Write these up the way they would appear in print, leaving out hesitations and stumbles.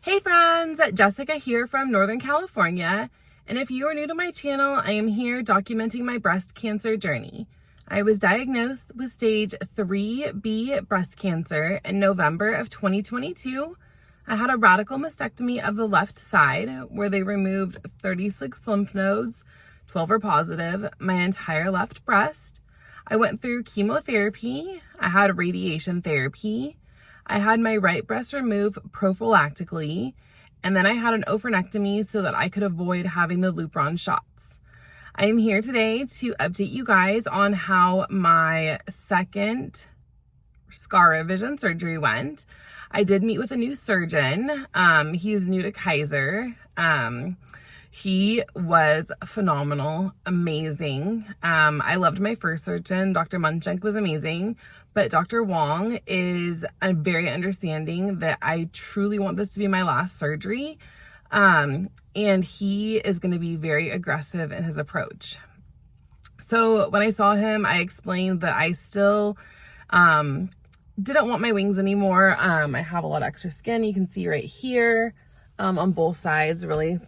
Hey friends, Jessica here from Northern California, and if you are new to my channel, I am here documenting my breast cancer journey. I was diagnosed with stage 3B breast cancer in November of 2022. I had a radical mastectomy of the left side where they removed 36 lymph nodes, 12 were positive, my entire left breast. I went through chemotherapy, I had radiation therapy, I had my right breast removed prophylactically, and then I had an oophorectomy so that I could avoid having the Lupron shots. I am here today to update you guys on how my second scar revision surgery went. I did meet with a new surgeon. He's new to Kaiser. He was phenomenal, amazing. I loved my first surgeon. Dr. Munchak was amazing, but Dr. Wong is very understanding that I truly want this to be my last surgery. And he is going to be very aggressive in his approach. So when I saw him, I explained that I still didn't want my wings anymore. I have a lot of extra skin. You can see right here on both sides, really.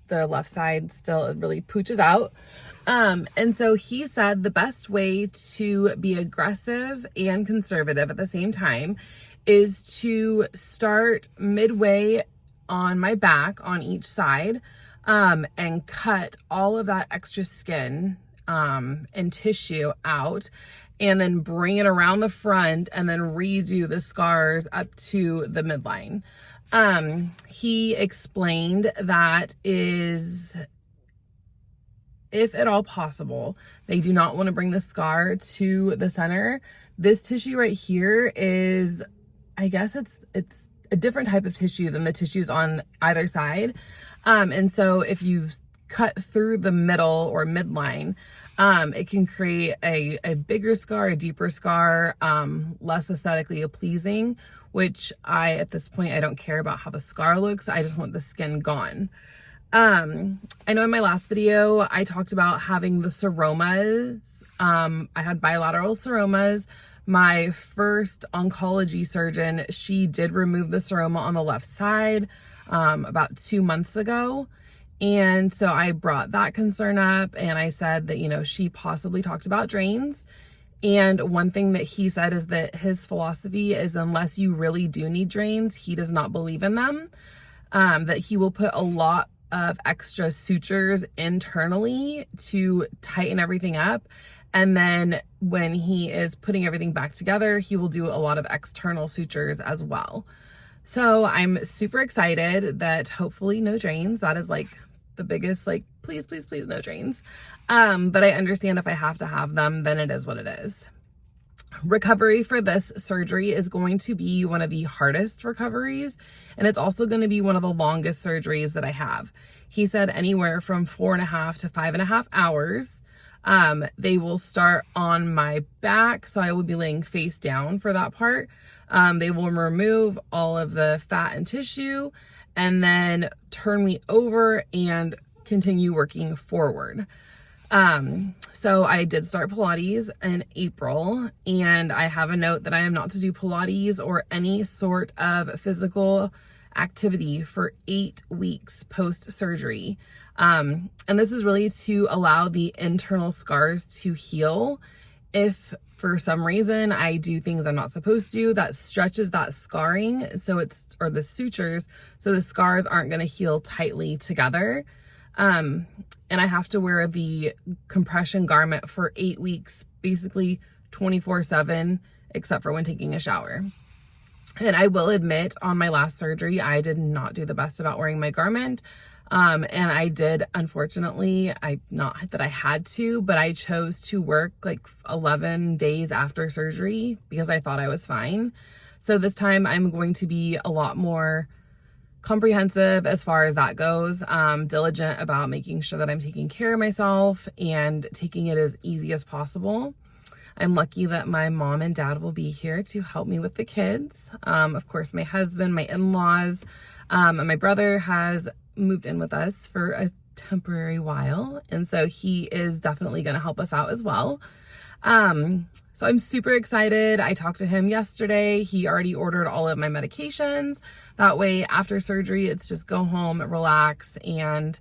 The left side still really pooches out. And so he said the best way to be aggressive and conservative at the same time is to start midway on my back on each side and cut all of that extra skin and tissue out, and then bring it around the front and then redo the scars up to the midline. He explained that is, if at all possible, they do not want to bring the scar to the center. This tissue right here is, I guess it's a different type of tissue than the tissues on either side. And so if you cut through the middle or midline, it can create a bigger scar, a deeper scar, less aesthetically pleasing, which at this point, I don't care about how the scar looks. I just want the skin gone. I know in my last video, I talked about having the seromas. I had bilateral seromas. My first oncology surgeon, she did remove the seroma on the left side about 2 months ago. And so I brought that concern up and I said that, she possibly talked about drains. And one thing that he said is that his philosophy is unless you really do need drains, he does not believe in them. That he will put a lot of extra sutures internally to tighten everything up. And then when he is putting everything back together, he will do a lot of external sutures as well. So I'm super excited that hopefully no drains. That is like the biggest, please, please, please, no drains. But I understand if I have to have them, then it is what it is. Recovery for this surgery is going to be one of the hardest recoveries, and it's also going to be one of the longest surgeries that I have. He said anywhere from 4.5 to 5.5 hours. They will start on my back, so I will be laying face down for that part. They will remove all of the fat and tissue and then turn me over and continue working forward. So I did start Pilates in April, and I have a note that I am not to do Pilates or any sort of physical activity for 8 weeks post-surgery. And this is really to allow the internal scars to heal. If for some reason I do things I'm not supposed to, that stretches that scarring, or the sutures, so the scars aren't going to heal tightly together. And I have to wear the compression garment for 8 weeks, basically 24/7, except for when taking a shower. And I will admit, on my last surgery, I did not do the best about wearing my garment. And I did, unfortunately, not that I had to, but I chose to work 11 days after surgery because I thought I was fine. So this time I'm going to be a lot more comprehensive as far as that goes, diligent about making sure that I'm taking care of myself and taking it as easy as possible. I'm lucky that my mom and dad will be here to help me with the kids. Of course, my husband, my in-laws, and my brother has moved in with us for a temporary while. And so he is definitely going to help us out as well. So I'm super excited. I talked to him yesterday. He already ordered all of my medications. That way after surgery, it's just go home, relax, and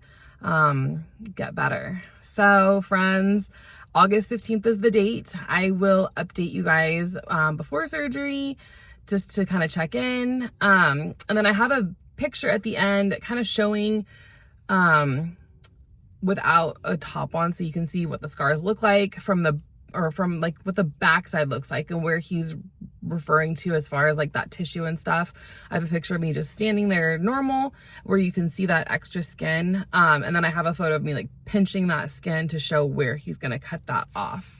get better. So friends, August 15th is the date. I will update you guys before surgery just to kind of check in. And then I have a picture at the end kind of showing without a top on, so you can see what the scars look like from like what the backside looks like and where he's referring to as far as like that tissue and stuff. I have a picture of me just standing there normal where you can see that extra skin. And then I have a photo of me like pinching that skin to show where he's gonna cut that off.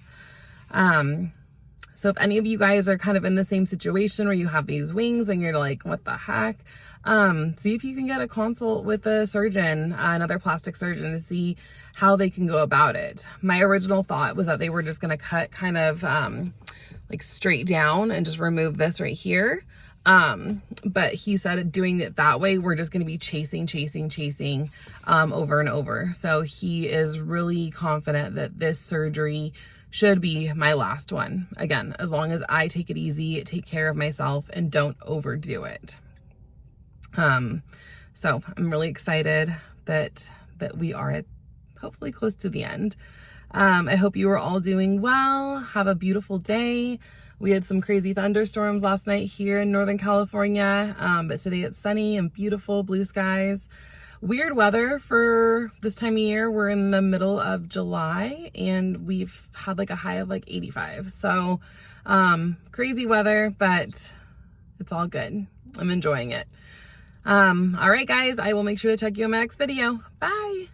So if any of you guys are kind of in the same situation where you have these wings and you're like, what the heck? See if you can get a consult with a surgeon, another plastic surgeon, to see how they can go about it. My original thought was that they were just going to cut kind of like straight down and just remove this right here. But he said doing it that way, we're just going to be chasing over and over. So he is really confident that this surgery should be my last one. Again, as long as I take it easy, take care of myself, and don't overdo it. So I'm really excited that we are at hopefully close to the end. I hope you are all doing well. Have a beautiful day. We had some crazy thunderstorms last night here in Northern California, but today it's sunny and beautiful, blue skies. Weird weather for this time of year. We're in the middle of July and we've had like a high of like 85. So crazy weather, but it's all good. I'm enjoying it. All right, guys, I will make sure to check you in my next video. Bye.